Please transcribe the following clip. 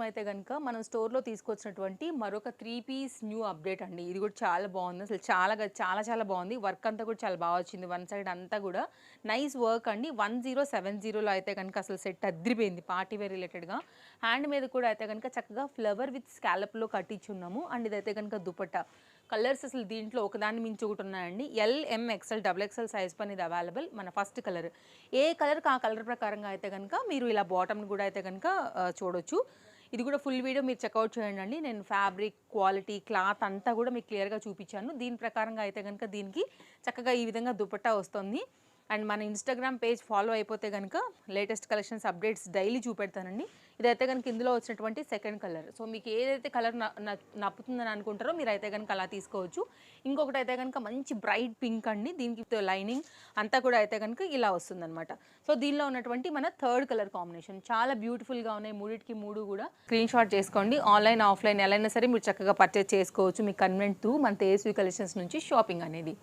అయితే గనుక మనం స్టోర్‌లో తీసుకొచ్చినటువంటి మరొక 3 పీస్ న్యూ అప్డేట్ అండి. ఇది కూడా చాలా బాగుంది. అసలు చాలా బాగుంది. వర్క్ అంతా కూడా చాలా బాగా వచ్చింది. వన్ సైడ్ అంతా కూడా నైస్ వర్క్ అండి. 1070లో అయితే గనుక అసలు సెట్ అద్దిరిపోయింది పార్టీ వేర్ రిలేటెడ్‌గా. హ్యాండ్ మీద కూడా అయితే గనుక చక్కగా ఫ్లవర్ విత్ స్కాలప్‌లో కట్టించున్నాము. అండ్ ఇదైతే గనుక దుపట్టా. కలర్స్ అసలు దీంట్లో ఒకదాన్ని మించి ఒకటి ఉన్నాయండి. ఎల్, ఎం, ఎక్స్ఎల్, డబుల్ ఎక్స్ఎల్ సైజ్ పని ఇది అవైలబుల్. మన ఫస్ట్ కలర్. ఏ కలర్‌కి ఆ కలర్ ప్రకారంగా అయితే గనుక మీరు ఇలా బాటమ్‌ని కూడా అయితే గనుక చూడొచ్చు. ఇది కూడా ఫుల్ వీడియో మీరు చెక్అవుట్ చేయండి. నేను ఫ్యాబ్రిక్ క్వాలిటీ క్లాత్ అంతా కూడా మీకు క్లియర్‌గా చూపించాను. దీని ప్రకారంగా అయితే గనుక దీనికి చక్కగా ఈ విధంగా దుపట్టా వస్తుంది. అండ్ మన ఇన్‌స్టాగ్రామ్ పేజ్ ఫాలో అయిపోతే గనుక లేటెస్ట్ కలెక్షన్స్ అప్డేట్స్ డైలీ చూపెడతానండి. ఇదైతే గనుక ఇందులో వచ్చినటువంటి సెకండ్ కలర్. సో మీకు ఏదైతే కలర్ నప్పుతుందని అనుకుంటారో మీరైతే గనుక అలా తీసుకోవచ్చు. ఇంకొకటి అయితే గనుక మంచి బ్రైట్ పింక్ అండి. దీనికి లైనింగ్ అంతా కూడా అయితే గనుక ఇలా వస్తుందన్నమాట. సో దీనిలో ఉన్నటువంటి మన థర్డ్ కలర్ కాంబినేషన్ చాలా బ్యూటిఫుల్‌గా ఉన్నాయి. మూడిటికి మూడు కూడా స్క్రీన్ షాట్ చేసుకోండి. ఆన్‌లైన్, ఆఫ్‌లైన్ ఎలా అయినా సరే మీరు చక్కగా పర్చేజ్ చేసుకోవచ్చు. మీ కన్వెంట్ టు మన తేజస్వి కలెక్షన్స్ నుంచి షాపింగ్ అనేది.